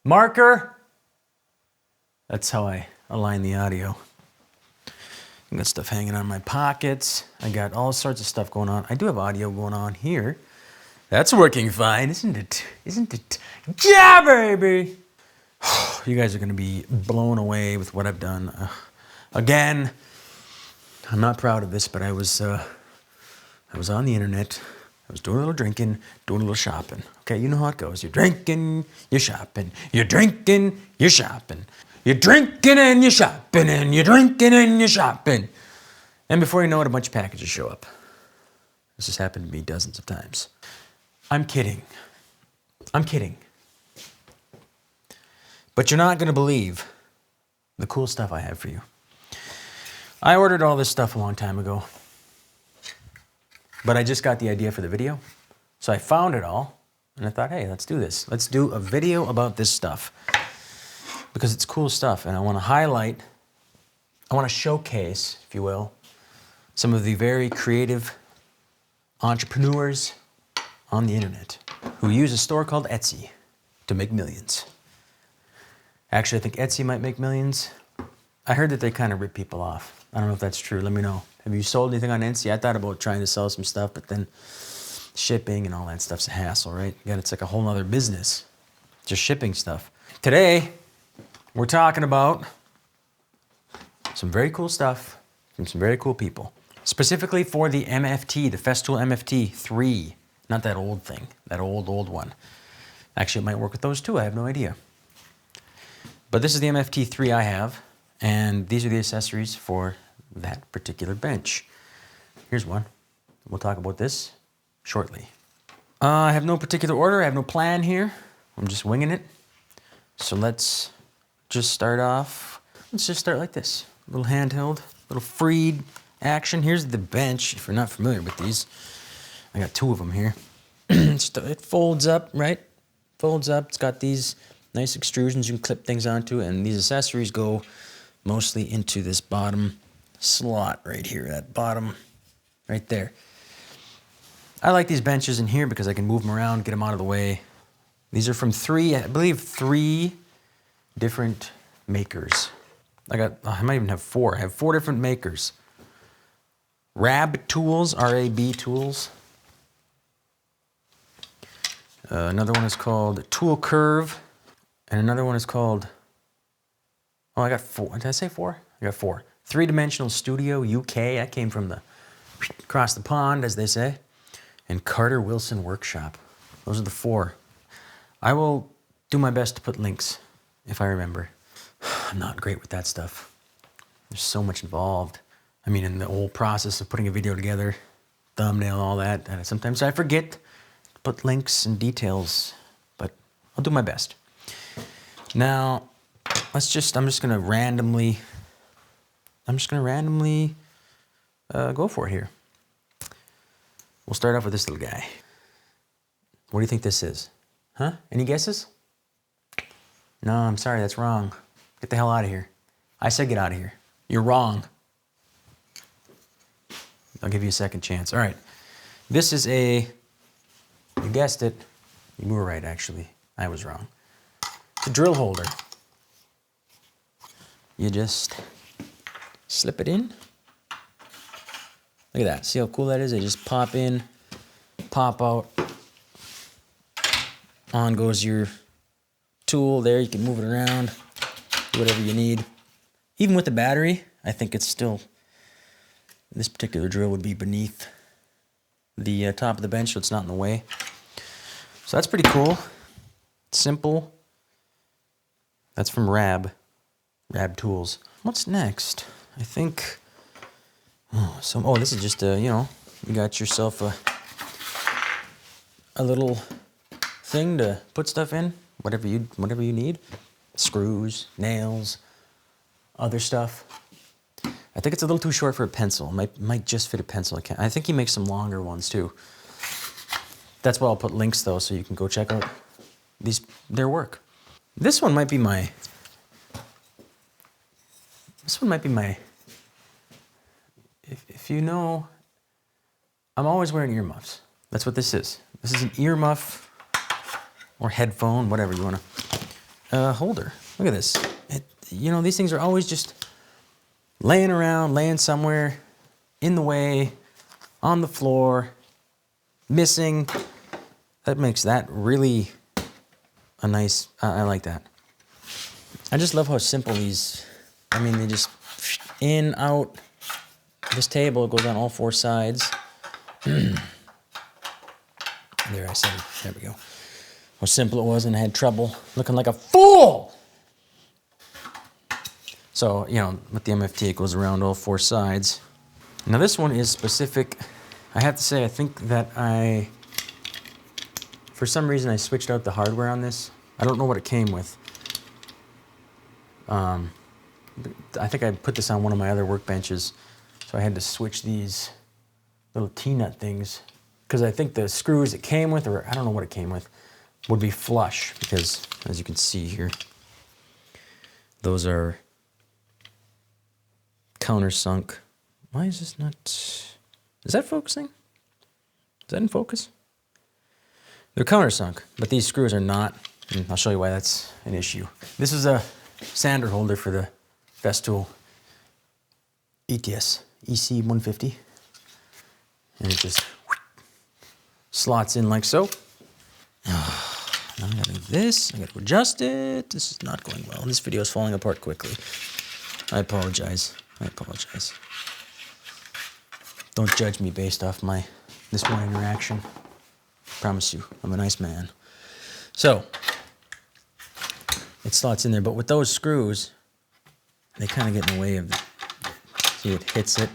Marker. That's how I align the audio. I got stuff hanging on my pockets. I got all sorts of stuff going on. I do have audio going on here. That's working fine, isn't it? Isn't it? Yeah, baby! You guys are gonna be blown away with what I've done. Again, I'm not proud of this, but I was on the internet. I was doing a little drinking, doing a little shopping. Okay, you know how it goes. You're drinking, you're shopping. You're drinking, you're shopping. You're drinking and you're shopping, and you're drinking and you're shopping. And before you know it, a bunch of packages show up. This has happened to me dozens of times. I'm kidding. I'm kidding. But you're not going to believe the cool stuff I have for you. I ordered all this stuff a long time ago, but I just got the idea for the video. So I found it all, and I thought, hey, let's do this. Let's do a video about this stuff because it's cool stuff, and I want to highlight, I want to showcase, if you will, some of the very creative entrepreneurs on the internet who use a store called Etsy to make millions. Actually, I think Etsy might make millions. I heard that they kind of rip people off. I don't know if that's true. Let me know. Have you sold anything on Etsy? I thought about trying to sell some stuff, but then shipping and all that stuff's a hassle, right? Again, it's like a whole nother business, just shipping stuff. Today, we're talking about some very cool stuff from some very cool people. Specifically for the MFT, the Festool MFT3. Not that old thing, that old one. Actually, it might work with those too, I have no idea. But this is the MFT3 I have, and these are the accessories for that particular bench. Here's one. We'll talk about this shortly. I have no particular order, I have no plan here. I'm just winging it. So let's just start off. Let's just start like this. A little handheld, a little freed action. Here's the bench, if you're not familiar with these. I got two of them here. It folds up, right? Folds up. It's got these nice extrusions you can clip things onto, and these accessories go mostly into this bottom slot right here, that bottom right there. I like these benches in here because I can move them around, get them out of the way. These are from I believe three different makers. I might even have four. I have four different makers. RAB Tools, R-A-B Tools. Another one is called Tool Curve. And another one is called, oh, I got four. Did I say four? I got four. Three Dimensional Studio, UK. I came from across the pond, as they say. And Carter Wilson Workshop. Those are the four. I will do my best to put links, if I remember. I'm not great with that stuff. There's so much involved. I mean, in the whole process of putting a video together, thumbnail, all that, and sometimes I forget to put links and details, but I'll do my best. Now, I'm just gonna randomly go for it here. We'll start off with this little guy. What do you think this is? Huh? Any guesses? No, I'm sorry, that's wrong. Get the hell out of here. I said get out of here. You're wrong. I'll give you a second chance. All right. This is you guessed it. You were right, actually. I was wrong. It's a drill holder. You just slip it in. Look at that. See how cool that is? They just pop in, pop out. On goes your tool there. You can move it around, do whatever you need. Even with the battery, I think it's still, this particular drill would be beneath the top of the bench so it's not in the way. So that's pretty cool. Simple. That's from RAB Tools. What's next? I think, this is just you got yourself a little thing to put stuff in, whatever you need. Screws, nails, other stuff. I think it's a little too short for a pencil. Might just fit a pencil. I think he makes some longer ones too. That's why I'll put links though, so you can go check out their work. This one might be my. If you know, I'm always wearing earmuffs. That's what this is. This is an earmuff or headphone, whatever you want to holder. Look at this. You know, these things are always just laying around, laying somewhere in the way, on the floor, missing. That makes that really a nice, I like that. I just love how simple these, I mean, they just in, out. This table goes on all four sides. There, I said it. There we go. How simple it was, and I had trouble looking like a fool. So, you know, with the MFT, it goes around all four sides. Now this one is specific. I have to say, I think that for some reason, I switched out the hardware on this. I don't know what it came with. I think I put this on one of my other workbenches, so I had to switch these little T-nut things, because I think the screws it came with, or I don't know what it came with, would be flush, because as you can see here, those are countersunk. Why is this not, is that focusing? Is that in focus? They're countersunk, but these screws are not, and I'll show you why that's an issue. This is a sander holder for the Festool ETS EC150, and it just slots in like so. Now I gotta do this, I gotta adjust it. This is not going well. This video is falling apart quickly. I apologize. Don't judge me based off this one interaction. Promise you, I'm a nice man. So, it slots in there, but with those screws, they kind of get in the way of the, see, it hits it,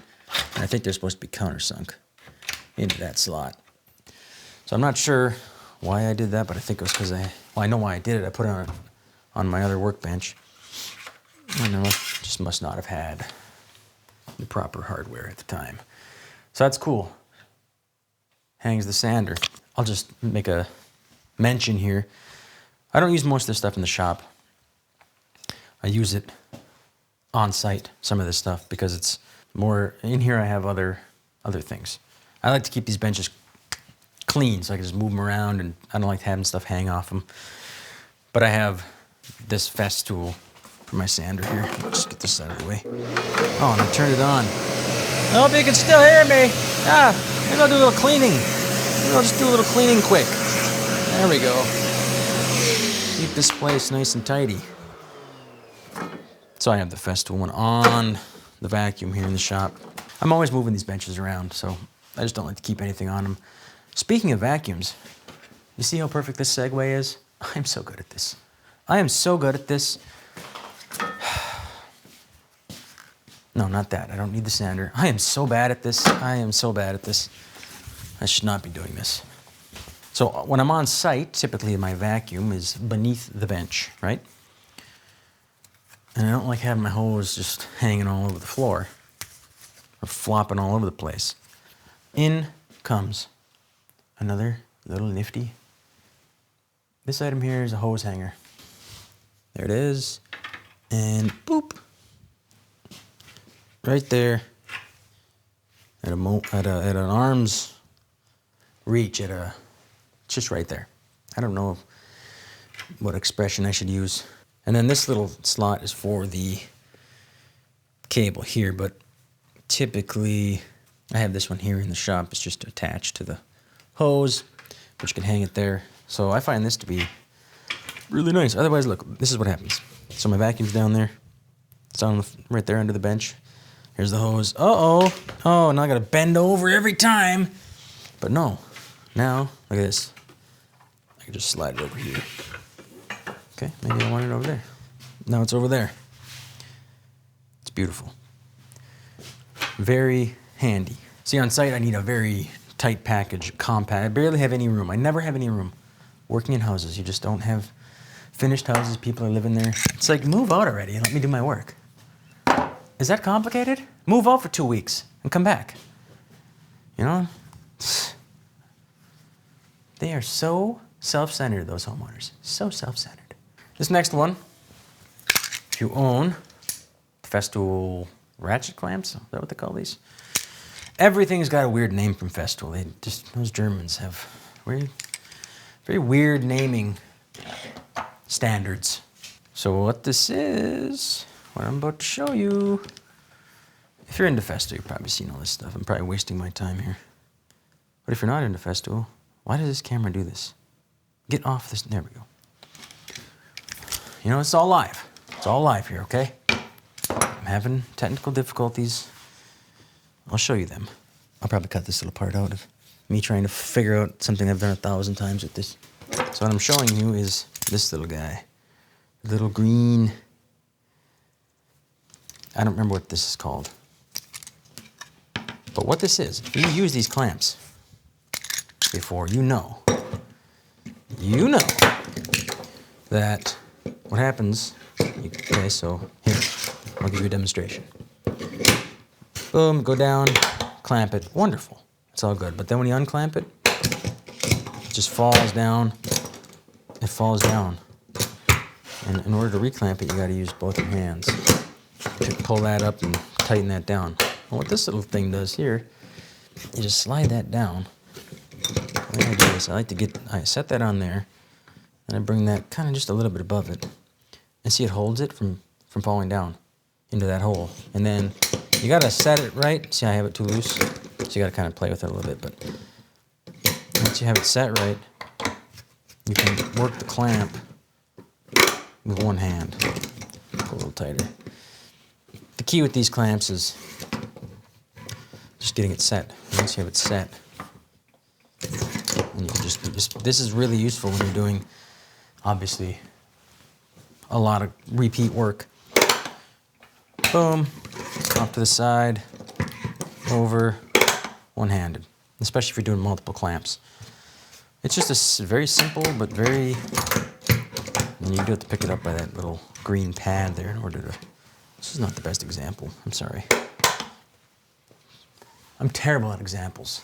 and I think they're supposed to be countersunk into that slot. So I'm not sure why I did that, but I think it was because I know why I did it. I put it on my other workbench, and I just must not have had the proper hardware at the time. So that's cool. Hangs the sander. I'll just make a mention here. I don't use most of this stuff in the shop. I use it on site, some of this stuff, because it's more, in here I have other things. I like to keep these benches clean so I can just move them around, and I don't like having stuff hang off them. But I have this Festool for my sander here. Just get this out of the way. Oh, and I turned it on. I hope you can still hear me. Maybe I'll do a little cleaning. Maybe I'll just do a little cleaning quick. There we go. Keep this place nice and tidy. So I have the Festool one on the vacuum here in the shop. I'm always moving these benches around, so I just don't like to keep anything on them. Speaking of vacuums, you see how perfect this segue is? I'm so good at this. I am so good at this. No, not that. I don't need the sander. I am so bad at this. I am so bad at this. I should not be doing this. So when I'm on site, typically my vacuum is beneath the bench, right? And I don't like having my hose just hanging all over the floor or flopping all over the place. In comes another little nifty. This item here is a hose hanger. There it is. And boop. Right there. At an arm's reach, just right there. I don't know what expression I should use. And then this little slot is for the cable here, but typically I have this one here in the shop. It's just attached to the hose, but you can hang it there. So I find this to be really nice. Otherwise, look, this is what happens. So my vacuum's down there. It's on right there under the bench. Here's the hose. Uh-oh. Oh, now I gotta bend over every time. But no. Now, look at this. I can just slide it over here. Okay, maybe I want it over there. Now it's over there. It's beautiful. Very handy. See, on site, I need a very tight package, compact. I barely have any room. I never have any room. Working in houses, you just don't have finished houses. People are living there. It's like, move out already and let me do my work. Is that complicated? Move out for 2 weeks and come back. You know? They are so self-centered, those homeowners. So self-centered. This next one, if you own Festool ratchet clamps, is that what they call these? Everything's got a weird name from Festool. Those Germans have very weird naming standards. So what this is, what I'm about to show you, if you're into Festool, you've probably seen all this stuff. I'm probably wasting my time here. But if you're not into Festool, why does this camera do this? Get off this, there we go. You know, it's all live. It's all live here, okay? I'm having technical difficulties. I'll show you them. I'll probably cut this little part out of me trying to figure out something I've done 1,000 times with this. So what I'm showing you is this little guy. Little green, I don't remember what this is called. But what this is, if you use these clamps before, you know that what happens, okay, so here, I'll give you a demonstration. Boom, go down, clamp it, wonderful, it's all good. But then when you unclamp it, it just falls down, it falls down. And in order to reclamp it, you gotta use both your hands. Pull that up and tighten that down. And what this little thing does here, you just slide that down. The way I do this, I set that on there, and I bring that kind of just a little bit above it. And see, it holds it from falling down into that hole. And then you gotta set it right. See, I have it too loose, so you gotta kind of play with it a little bit. But once you have it set right, you can work the clamp with one hand. Pull a little tighter. The key with these clamps is just getting it set. Once you have it set, and you can just this is really useful when you're doing, obviously, a lot of repeat work. Boom, off to the side, over, one-handed, especially if you're doing multiple clamps. It's just a very simple, but very, and you do have to pick it up by that little green pad there in order to, this is not the best example, I'm sorry. I'm terrible at examples.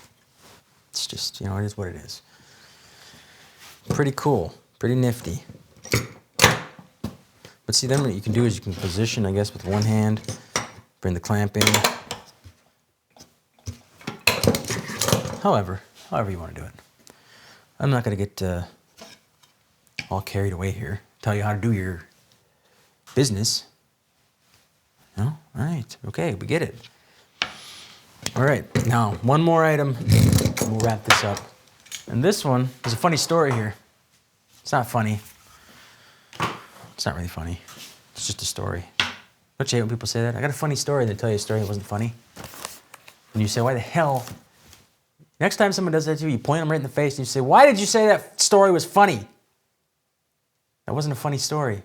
It's just, you know, it is what it is. Pretty cool, pretty nifty. But see, then what you can do is you can position, I guess, with one hand, bring the clamp in. However you want to do it. I'm not going to get all carried away here. Tell you how to do your business. No? All right. Okay, we get it. All right. Now, one more item. We'll wrap this up. And this one, there's a funny story here. It's not funny. It's not really funny. It's just a story. Don't you hate when people say that? I got a funny story. They tell you a story that wasn't funny. And you say, why the hell? Next time someone does that to you, you point them right in the face and you say, why did you say that story was funny? That wasn't a funny story.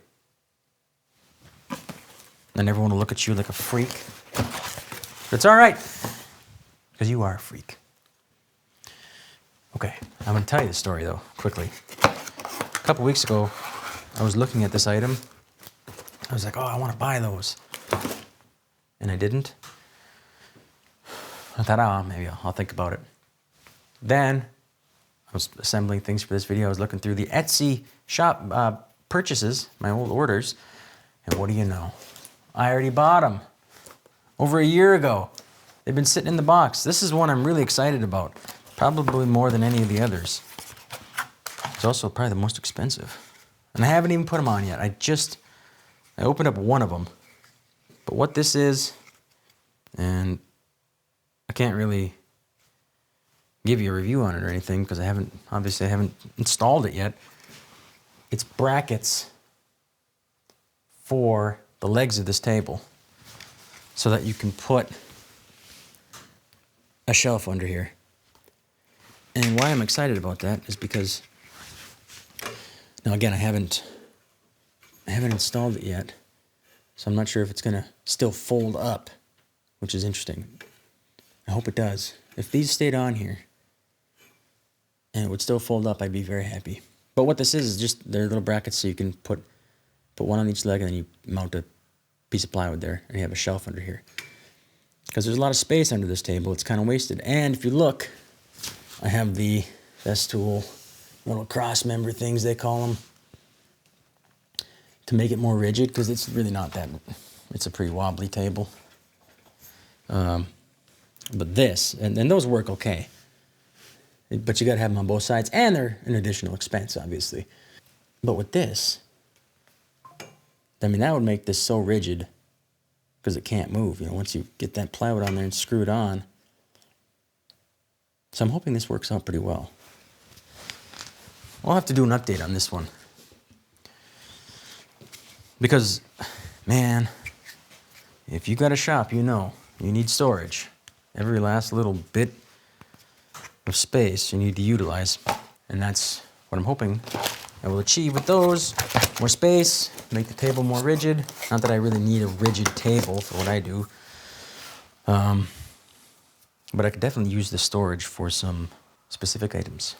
And everyone will look at you like a freak. But it's all right, because you are a freak. Okay, I'm going to tell you the story, though, quickly. A couple weeks ago, I was looking at this item. I was like, oh, I want to buy those. And I didn't. I thought, oh, maybe I'll think about it. Then, I was assembling things for this video. I was looking through the Etsy shop purchases, my old orders. And what do you know? I already bought them. Over a year ago. They've been sitting in the box. This is one I'm really excited about. Probably more than any of the others. It's also probably the most expensive. And I haven't even put them on yet. I opened up one of them. But what this is, and I can't really give you a review on it or anything because I haven't installed it yet. It's brackets for the legs of this table so that you can put a shelf under here. And why I'm excited about that is because, now again, I haven't installed it yet, so I'm not sure if it's gonna still fold up, which is interesting. I hope it does. If these stayed on here and it would still fold up, I'd be very happy. But what this is just they're little brackets so you can put one on each leg and then you mount a piece of plywood there and you have a shelf under here. Because there's a lot of space under this table, it's kind of wasted. And if you look, I have the Festool little cross member things they call them to make it more rigid because it's really not that, it's a pretty wobbly table. But this, and those work okay. But you gotta have them on both sides and they're an additional expense, obviously. But with this, I mean, that would make this so rigid because it can't move. You know, once you get that plywood on there and screw it on. So I'm hoping this works out pretty well. I'll have to do an update on this one. Because, man, if you got a shop, you know, you need storage. Every last little bit of space you need to utilize. And that's what I'm hoping I will achieve with those. More space, make the table more rigid. Not that I really need a rigid table for what I do. But I could definitely use the storage for some specific items.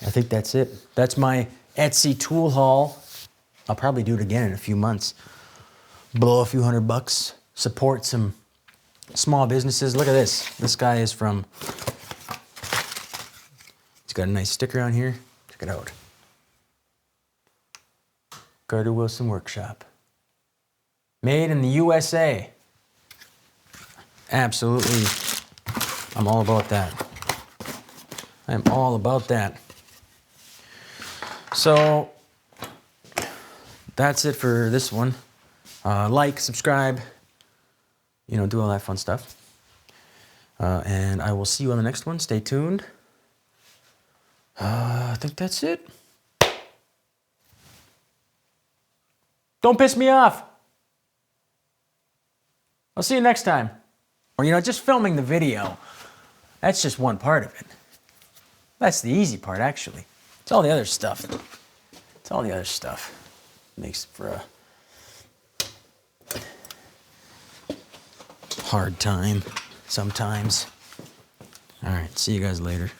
I think that's it. That's my Etsy tool haul. I'll probably do it again in a few months. Blow a few $100, support some small businesses. Look at this. This guy is from, he's got a nice sticker on here. Check it out. Carter Wilson Workshop. Made in the USA. Absolutely. I'm all about that. I am all about that. So that's it for this one. Like, subscribe, you know, do all that fun stuff. And I will see you on the next one. Stay tuned. I think that's it. Don't piss me off. I'll see you next time. Or, you know, just filming the video, that's just one part of it. That's the easy part, actually. It's all the other stuff. It's all the other stuff. Makes for a hard time sometimes. All right, see you guys later.